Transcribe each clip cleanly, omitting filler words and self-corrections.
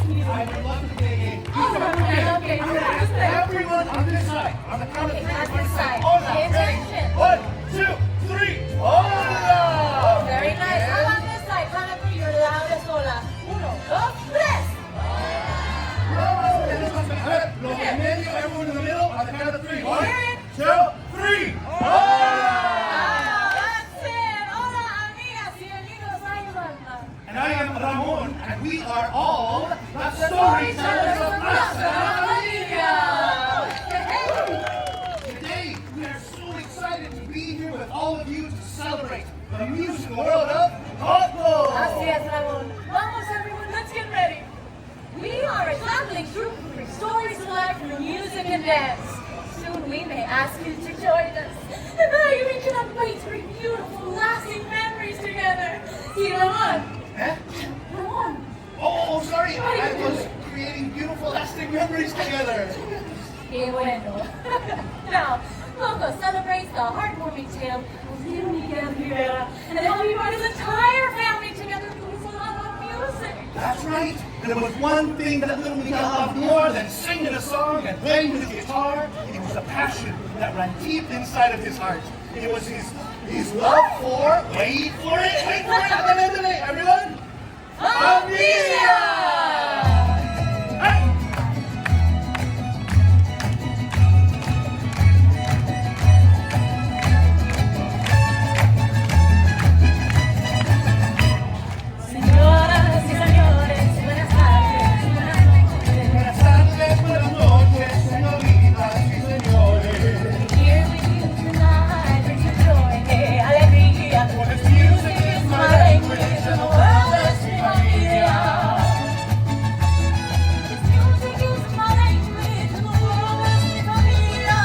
I would love to play a game. Okay. Everyone on this side. On the count of three. On this side. Hola. Attention. 1, 2, 3. Hola. Very nice. How about this side? Count of three. You're loud as hola. 1, 2, 3. Los en medio, everyone in the middle. On the count of three. 1, 2, 3. Hola. That's it. Hola, amigas y amigos. I'm Alma. And I am Ramon, and we are all the Storytellers of Plaza. Familia. Today, we are so excited to be here with all of you to celebrate the Musical World of Coco. Así es, Ramon. Vamos, everyone. Let's get ready. We are a traveling troupe who brings stories to life through music and dance. Soon we may ask you to join us. And now we cannot wait to bring beautiful, lasting memories together. See, Ramon. Eh? Ramon. Oh, sorry. I was creating beautiful, lasting memories together. Qué bueno. Now, Coco celebrates the heartwarming tale of little Miguel Rivera and how he brought his entire family together through his love of music. That's right. And there was one thing that little Miguel loved more than singing a song and playing the guitar. It was a passion that ran deep inside of his heart. It was his love for, wait for it, everyone. Familia! Hey! Señoras y señores, buenas tardes, buenas noches. Buenas tardes, buenas noches, señoritas y señores. Here with you tonight brings you joy, alegría. Because music is my language and the world is familia. This music is my language and the world is familia.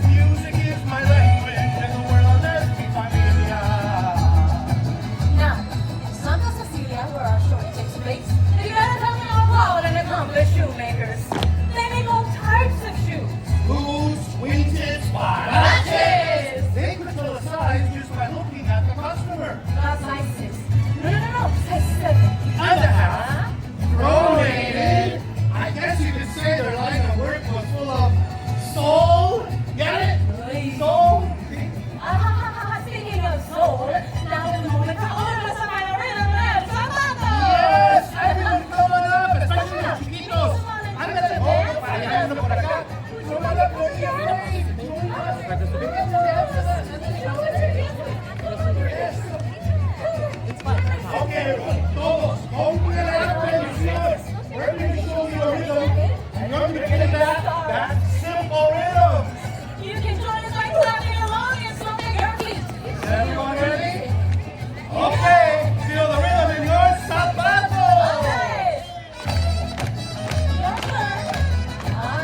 Music is my language and the world is familia. Now, in Santa Cecilia, where our story takes place, the Rivera family are proud and accomplished shoemakers. They make all types of shoes. Boots, wingtips, Watches! They control the size just by looking at the customer. Not size 6. No, size 7. And a half. Prorated. I guess you could say their line of work was full of soul. Get it? Soul. Speaking of soul, now is the moment for all of us to find a rhythm and zapato! Yes, everyone come on up, especially los chiquitos. Ándale, vamos para allá, uno por acá. Come on up, okay, everyone, todos, pongan la atención. We're going to show you a rhythm, and you're going to get that simple rhythm. You can join us by clapping along and stomping your feet. Is everyone ready? Okay, feel the rhythm in your zapatos. Okay. Your turn.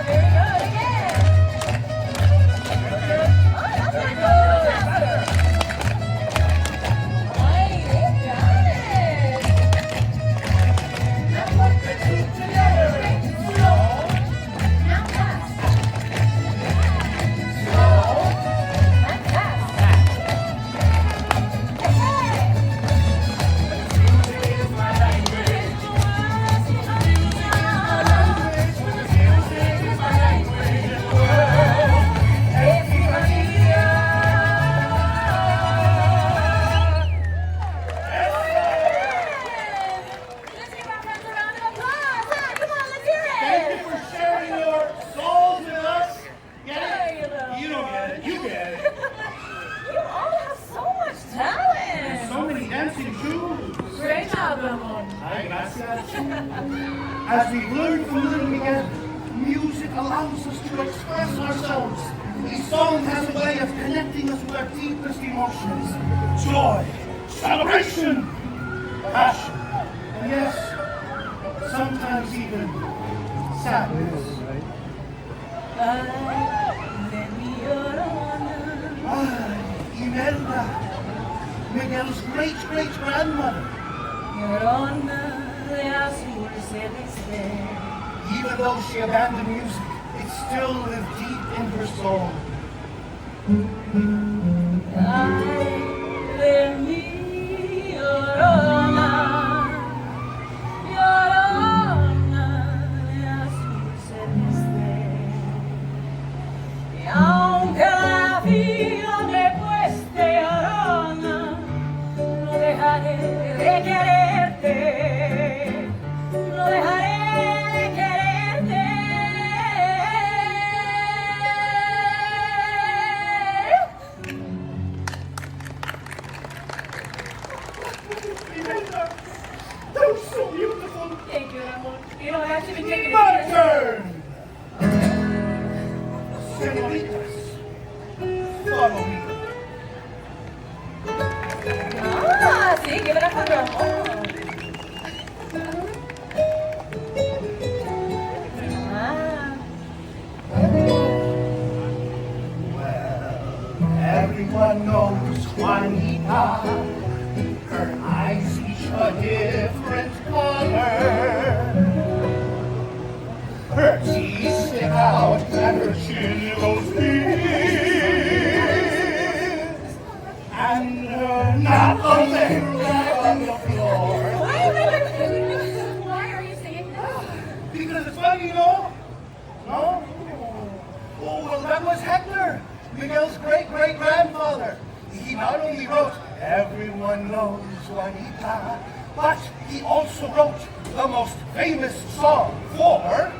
Very good again. Oh, that's not good. Hey, they got it. Now put the two together. Slow. Now fast. Slow. And fast. Hey. Music is my language. The world is familia. Music is my language. The world es mi familia. Let's give our friends a round of applause. Come on, let's hear Thank you it. for sharing your souls with us. Get There you it? go. You don't get it. You get it. You all have so much talent. So many dancing shoes. Great job, Ramon. Ay, gracias. As we learned from Little Miguel, music allows us to express ourselves. Each song has a way of connecting us with our deepest emotions. Joy, celebration, passion, and yes, sometimes even sadness. Imelda, Miguel's great-great-grandmother. Even though she abandoned music, it still lived deep in her soul. Ay de mi llorona, llorona. You know, I've actually been taking My it. turn! Senoritas, follow me. Ah, see, give it up for them. Ah. Well, everyone knows Juanita. Her eyes each a different color. Her teeth stick out and her chin goes deep. And her knuckles back on the floor. Why are you singing this? Because it's funny, you know? No? Oh, well, that was Hector, Miguel's great-great-grandfather. He not only wrote Everyone Knows Juanita, but he also wrote the most famous song for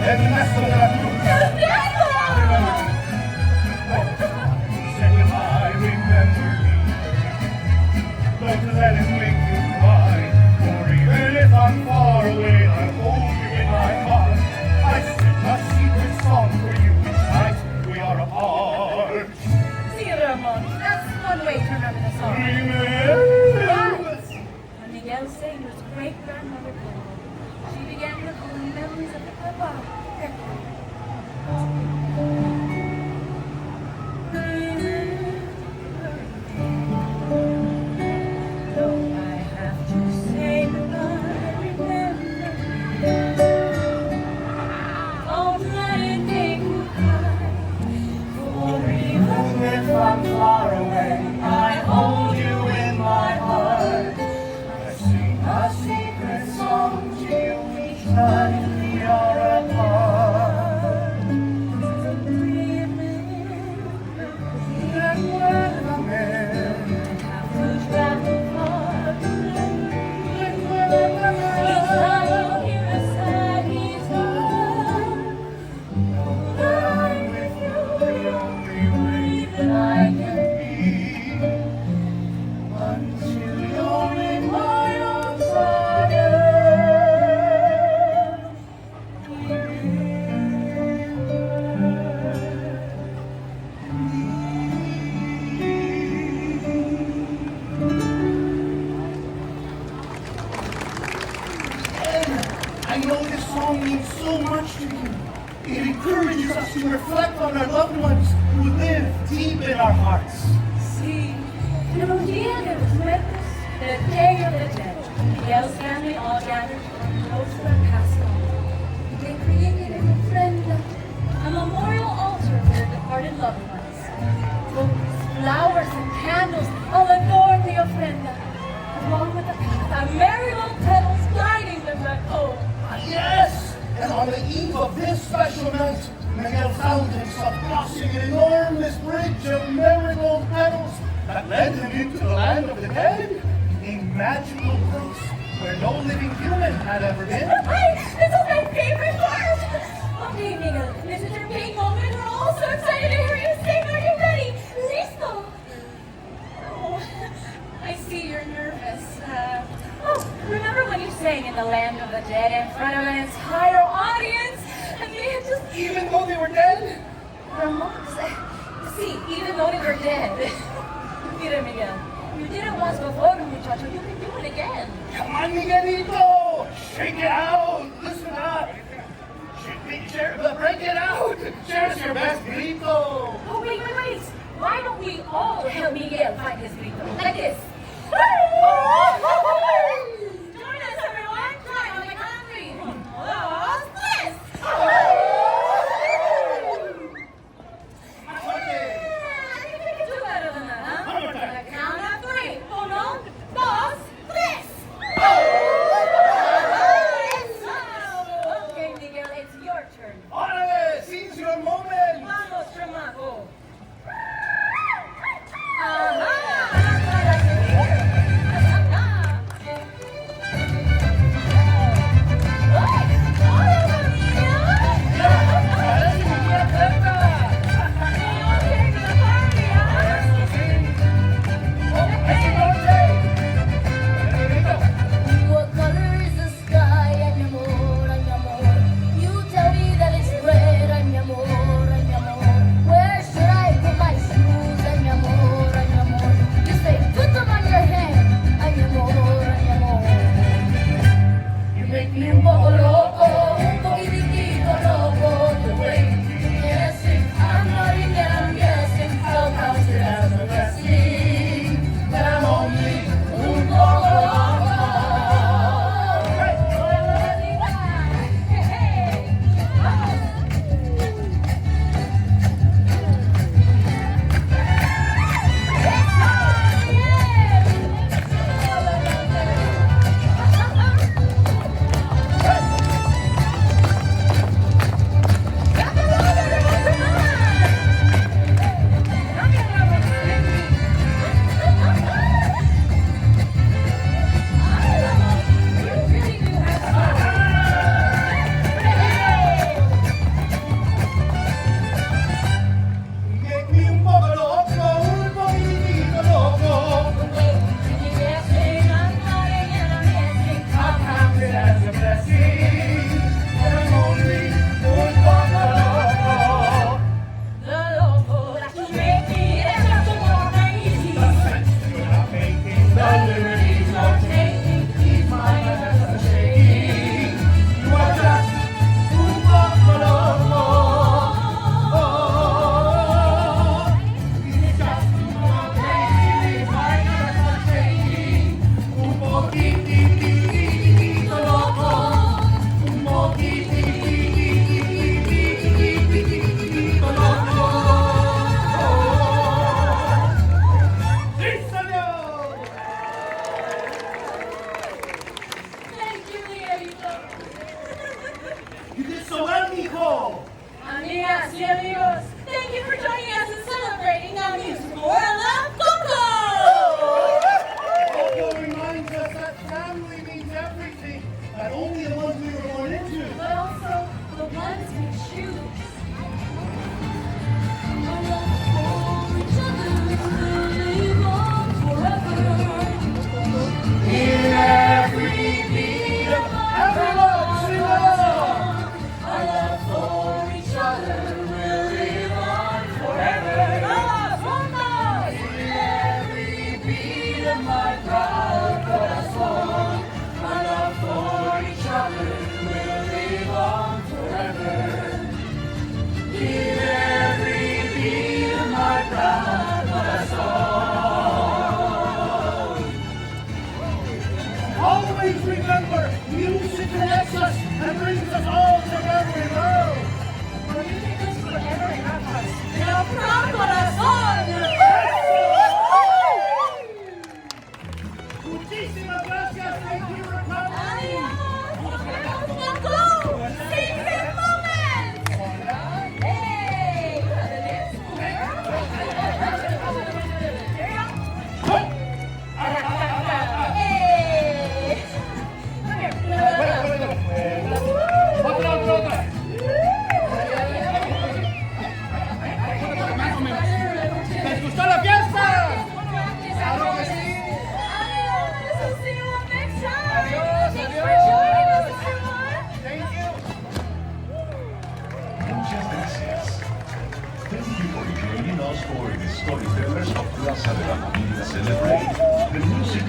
Ernesto de la Cruz. Said if I remember me, don't let it make you cry. For even if I'm far away, I'll hold you in my heart. I sing a secret song for you each night we are apart. See, Ramon, that's one way to remember the song. Remember. When Miguel sang his great-grandmother played, she began recalling memories of the papa. Though I have to say goodbye, remember, don't let it make you cry. For even if I'm far away, I hold you in my heart. I sing a secret song to you each night we are apart. I know this song means so much to you. It encourages us to reflect on our loved ones who live deep in our hearts. Sí, pero un día de los muertos, the day of the dead, Miguel's family all gathered close to their passed on. They created an ofrenda, a memorial altar for their departed loved ones. Books, flowers, and candles all adorn the ofrenda, along with the marigold petals guiding them back home. Yes! And on the eve of this special night, Miguel found himself crossing an enormous bridge of marigold petals that led him into the land of the dead, a magical place where no living human had ever been. This is my favorite part! Okay, Miguel, this is your big moment. We're all so excited to hear you sing. Are you ready? Listo! Oh, I see you're nervous. Remember when you sang in the land of the dead in front of an entire audience? And they had just... Even though they were dead? Ramon, see, even though they were dead. Mira, Miguel, you did it once before, muchacho. You can do it again. Come on, Miguelito! Shake it out! Listen up! Break it out! Share us your best grito! Oh, wait. Why don't we all help Miguel find his grito? Like this. Join us, everyone. Try on the count of three. Dos, tres. I think we can do better than that, huh? One more time. On the count of three. Uno, dos, tres. Okay, Miguel, it's your turn. Órale! Seize your moment! Vamos, chamaco. Ajá.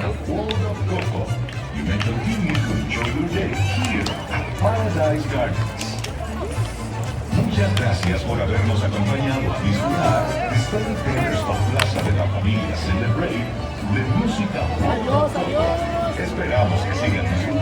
Musical World of Coco. You may continue to enjoy your day here at Paradise Gardens. Muchas gracias por habernos acompañado a disfrutar de Storytellers of Plaza de la Familia Celebrate de Musical World of Coco. Esperamos que sigan disfrutando